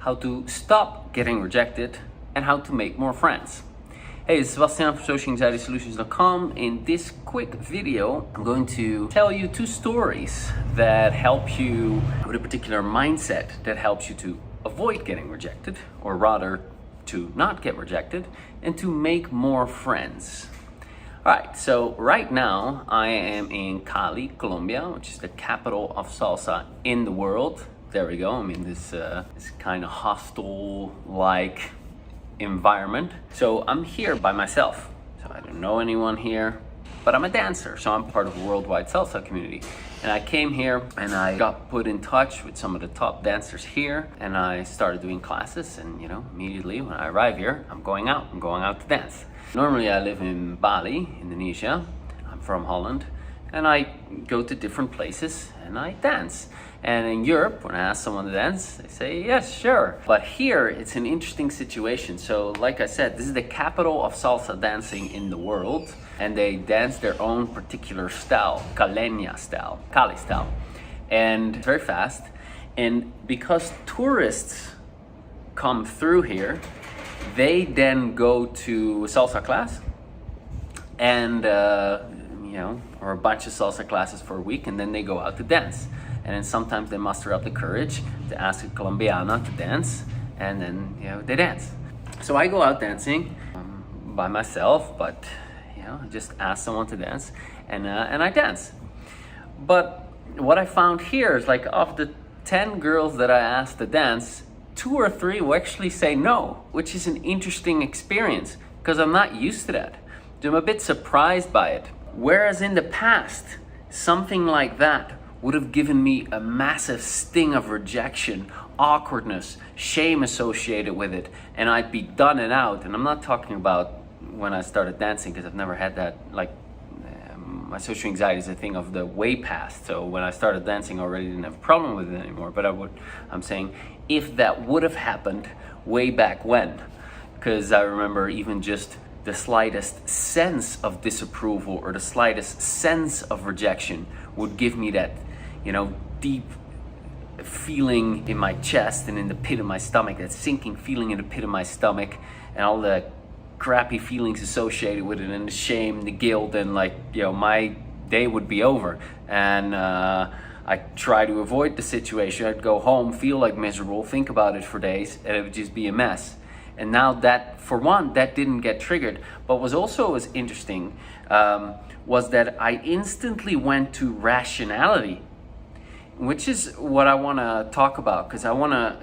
how to stop getting rejected, and how to make more friends. Hey, it's Sebastiaan from SoulSearching.com. In this quick video, I'm going to tell you 2 stories that help you with a particular mindset that helps you to avoid getting rejected, or rather to not get rejected, and to make more friends. Alright, so right now I am in Cali, Colombia, which is the capital of salsa in the world. There we go. I'm in this kind of hostel-like environment. So I'm here by myself. So I don't know anyone here, but I'm a dancer. So I'm part of a worldwide salsa community. And I came here and I got put in touch with some of the top dancers here, and I started doing classes. And immediately when I arrive here, I'm going out to dance. Normally I live in Bali, Indonesia. I'm from Holland, and I go to different places and I dance. And in Europe, when I ask someone to dance, they say, yes, sure. But here, it's an interesting situation. So like I said, this is the capital of salsa dancing in the world. And they dance their own particular style, Cali style. And very fast. And because tourists come through here, they then go to a salsa class and, or a bunch of salsa classes for a week, and then they go out to dance. And then sometimes they muster up the courage to ask a Colombiana to dance, and then they dance. So I go out dancing by myself, but I just ask someone to dance, and I dance. But what I found here is, like, of the 10 girls that I asked to dance, 2 or 3 will actually say no, which is an interesting experience because I'm not used to that. So I'm a bit surprised by it. Whereas in the past, something like that would have given me a massive sting of rejection, awkwardness, shame associated with it, and I'd be done and out. And I'm not talking about when I started dancing, because I've never had that. My social anxiety is a thing of the way past. So when I started dancing, I already didn't have a problem with it anymore. But I'm saying, if that would have happened way back when, because I remember even just the slightest sense of disapproval or the slightest sense of rejection would give me that deep feeling in my chest and in the pit of my stomach, that sinking feeling in the pit of my stomach, and all the crappy feelings associated with it, and the shame, the guilt, and my day would be over. And I try to avoid the situation. I'd go home, feel like miserable, think about it for days, and it would just be a mess. And now that, for one, that didn't get triggered. But what was interesting was that I instantly went to rationality, which is what I want to talk about, because I want to,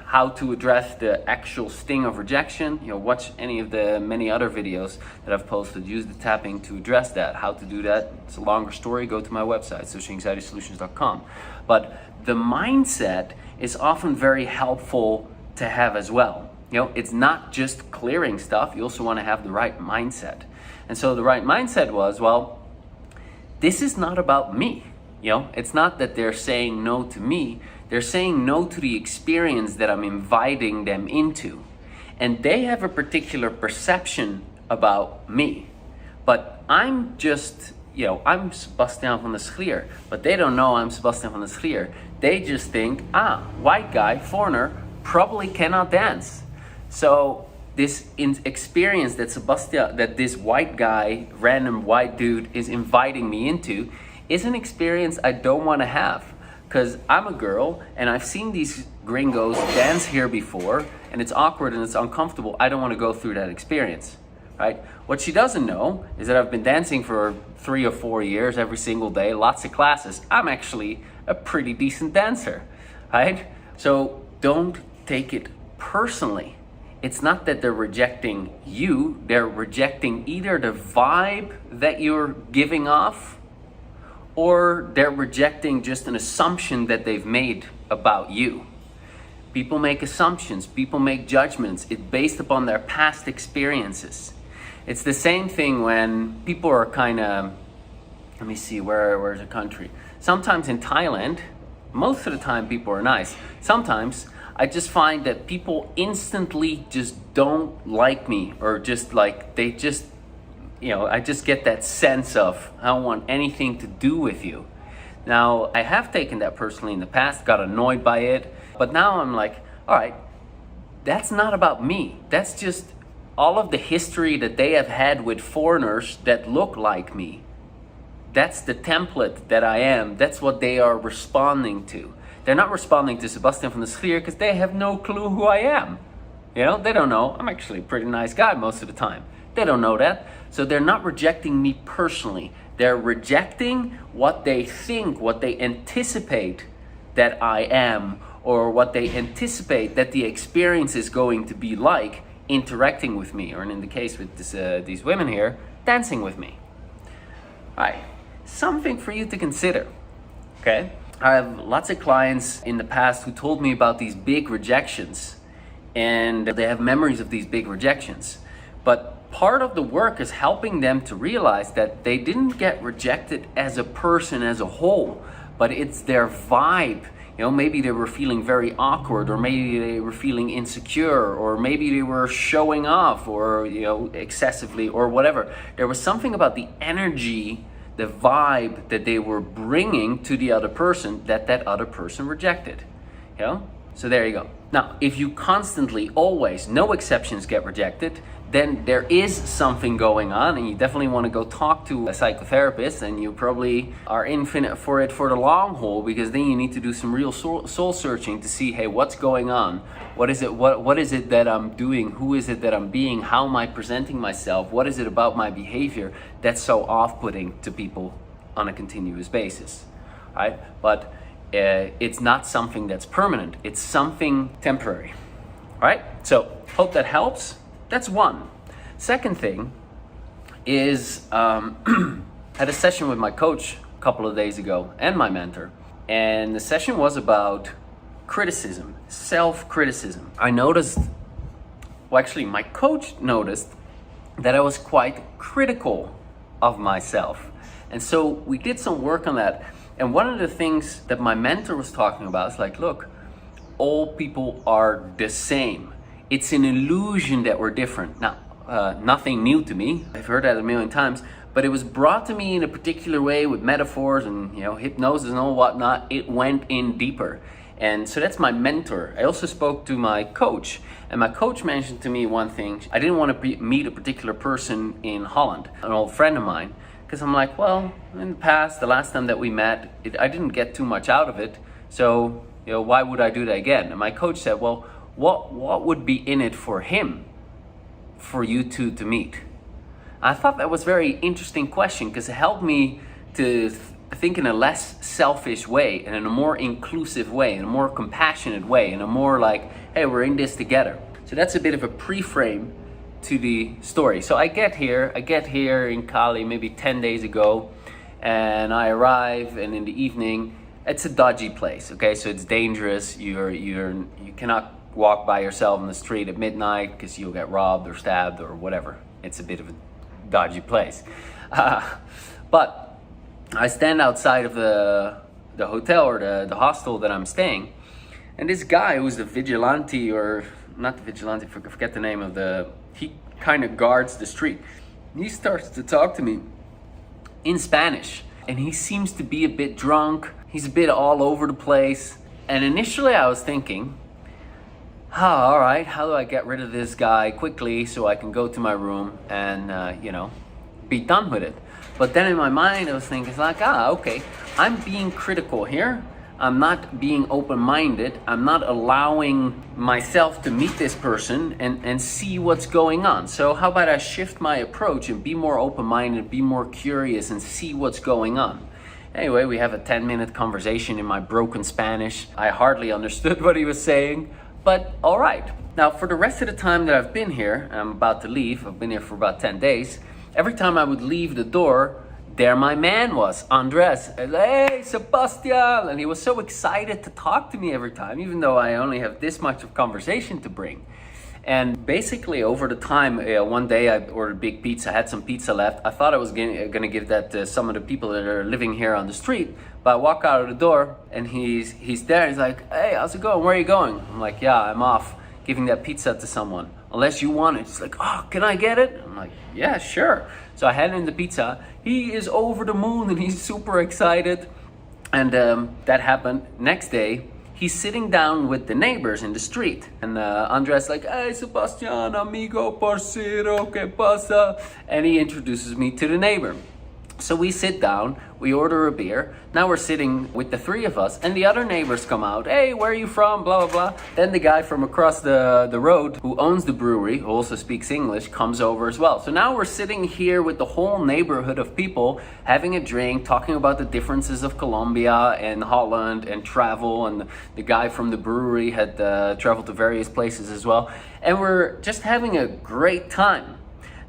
how to address the actual sting of rejection. Watch any of the many other videos that I've posted. Use the tapping to address that. How to do that, it's a longer story. Go to my website, SoulSearching.com. But the mindset is often very helpful to have as well. It's not just clearing stuff. You also want to have the right mindset. And so the right mindset was, well, this is not about me. It's not that they're saying no to me. They're saying no to the experience that I'm inviting them into. And they have a particular perception about me. But I'm just, I'm Sebastiaan van der Schlier. But they don't know I'm Sebastiaan van der Schlier. They just think, white guy, foreigner, probably cannot dance. So this experience that this white guy, random white dude, is inviting me into is an experience I don't want to have, because I'm a girl and I've seen these gringos dance here before, and it's awkward and it's uncomfortable. I don't want to go through that experience, right? What she doesn't know is that I've been dancing for 3 or 4 years, every single day, lots of classes. I'm actually a pretty decent dancer, right? So don't take it personally. It's not that they're rejecting you, they're rejecting either the vibe that you're giving off, or they're rejecting just an assumption that they've made about you. People make assumptions, people make judgments. It's based upon their past experiences. It's the same thing when people are kind of, let me see, where's the country? Sometimes in Thailand, most of the time people are nice. Sometimes I just find that people instantly just don't like me, or just like, they just, I just get that sense of, I don't want anything to do with you. Now, I have taken that personally in the past, got annoyed by it, but now I'm like, all right, that's not about me. That's just all of the history that they have had with foreigners that look like me. That's the template that I am. That's what they are responding to. They're not responding to Sebastiaan from the Schlier because they have no clue who I am. You know, they don't know. I'm actually a pretty nice guy most of the time. They don't know that. So they're not rejecting me personally. They're rejecting what they think, what they anticipate that I am, or what they anticipate that the experience is going to be like interacting with me, or in the case with these women here, dancing with me. All right, something for you to consider, okay? I have lots of clients in the past who told me about these big rejections, and they have memories of these big rejections. But part of the work is helping them to realize that they didn't get rejected as a person as a whole, but it's their vibe. You know, maybe they were feeling very awkward, or maybe they were feeling insecure, or maybe they were showing off, or, you know, excessively, or whatever. There was something about the energy, the vibe that they were bringing to the other person that other person rejected. You know? So there you go. Now, if you constantly, always, no exceptions get rejected, then there is something going on, and you definitely want to go talk to a psychotherapist, and you probably are in for it for the long haul, because then you need to do some real soul searching to see, hey, what's going on? What is it? What is it that I'm doing? Who is it that I'm being? How am I presenting myself? What is it about my behavior that's so off-putting to people on a continuous basis? Right? But it's not something that's permanent. It's something temporary. All right? So hope that helps. That's one. Second thing is, had a session with my coach a couple of days ago, and my mentor, and the session was about criticism, self-criticism. I noticed, well, actually my coach noticed that I was quite critical of myself. And so we did some work on that. And one of the things that my mentor was talking about is like, look, all people are the same. It's an illusion that we're different. Now, nothing new to me. I've heard that a million times, but it was brought to me in a particular way with metaphors and, you know, hypnosis and all whatnot. It went in deeper. And so that's my mentor. I also spoke to my coach, and my coach mentioned to me one thing. I didn't want to meet a particular person in Holland, an old friend of mine, because I'm like, well, in the past, the last time that we met, I didn't get too much out of it. So, you know, why would I do that again? And my coach said, well, what would be in it for him, for you two to meet? I thought that was a very interesting question, because it helped me to think in a less selfish way, and in a more inclusive way, in a more compassionate way, in a more like, hey, we're in this together. So that's a bit of a pre-frame to the story. So I get here in Cali maybe 10 days ago, and I arrive, and in the evening, it's a dodgy place, okay? So it's dangerous. You cannot walk by yourself on the street at midnight because you'll get robbed or stabbed or whatever. It's a bit of a dodgy place. But I stand outside of the hotel, or the hostel that I'm staying, and this guy who's the vigilante, or not the vigilante, I forget the name of he kind of guards the street. He starts to talk to me in Spanish, and he seems to be a bit drunk. He's a bit all over the place. And initially I was thinking, all right, how do I get rid of this guy quickly so I can go to my room and, you know, be done with it? But then in my mind, I was thinking, like, okay, I'm being critical here. I'm not being open-minded. I'm not allowing myself to meet this person and see what's going on. So how about I shift my approach and be more open-minded, be more curious, and see what's going on? Anyway, we have a 10-minute conversation in my broken Spanish. I hardly understood what he was saying, but all right. Now, for the rest of the time that I've been here, I'm about to leave. I've been here for about 10 days. Every time I would leave the door, there my man was, Andres. Hey, Sebastiaan! And he was so excited to talk to me every time, even though I only have this much of conversation to bring. And basically over the time, one day I ordered a big pizza, had some pizza left. I thought I was gonna give that to some of the people that are living here on the street. But I walk out of the door and he's there. He's like, hey, how's it going? Where are you going? I'm like, yeah, I'm off giving that pizza to someone. Unless you want it. He's like, oh, can I get it? I'm like, yeah, sure. So I hand him the pizza. He is over the moon and he's super excited. And that happened. Next day, he's sitting down with the neighbors in the street. And Andres like, hey, Sebastiaan, amigo, parcero, ¿qué pasa? And he introduces me to the neighbor. So we sit down, we order a beer. Now we're sitting with the three of us, and the other neighbors come out. Hey, where are you from? Blah, blah, blah. Then the guy from across the road who owns the brewery, who also speaks English, comes over as well. So now we're sitting here with the whole neighborhood of people, having a drink, talking about the differences of Colombia and Holland and travel. And the guy from the brewery had traveled to various places as well. And we're just having a great time.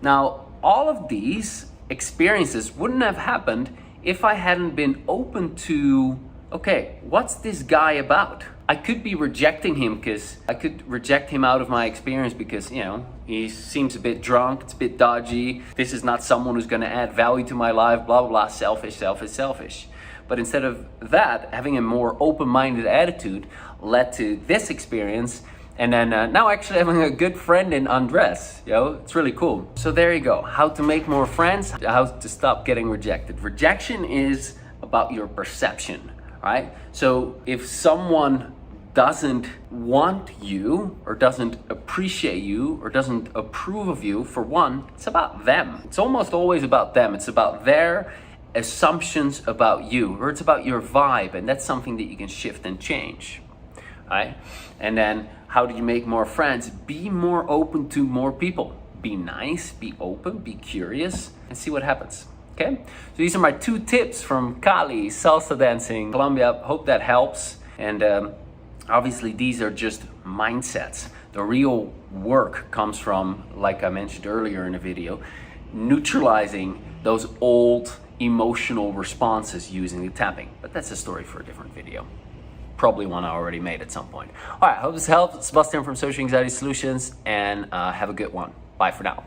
Now, all of these experiences wouldn't have happened if I hadn't been open to, okay, what's this guy about? I could be rejecting him because I could reject him out of my experience because, you know, he seems a bit drunk, it's a bit dodgy. This is not someone who's going to add value to my life, blah, blah, blah, selfish, selfish, selfish. But instead of that, having a more open-minded attitude led to this experience. And then now actually having a good friend in Andres, it's really cool. So there you go, how to make more friends, how to stop getting rejected. Rejection is about your perception, right? So if someone doesn't want you or doesn't appreciate you or doesn't approve of you, for one, it's about them. It's almost always about them. It's about their assumptions about you, or it's about your vibe, and that's something that you can shift and change. Right? And then how do you make more friends? Be more open to more people. Be nice, be open, be curious, and see what happens. Okay? So these are my 2 tips from Cali, salsa dancing, Colombia. Hope that helps. And obviously these are just mindsets. The real work comes from, like I mentioned earlier in the video, neutralizing those old emotional responses using the tapping. But that's a story for a different video. Probably one I already made at some point. All right, hope this helps. Sebastiaan from Social Anxiety Solutions, and have a good one. Bye for now.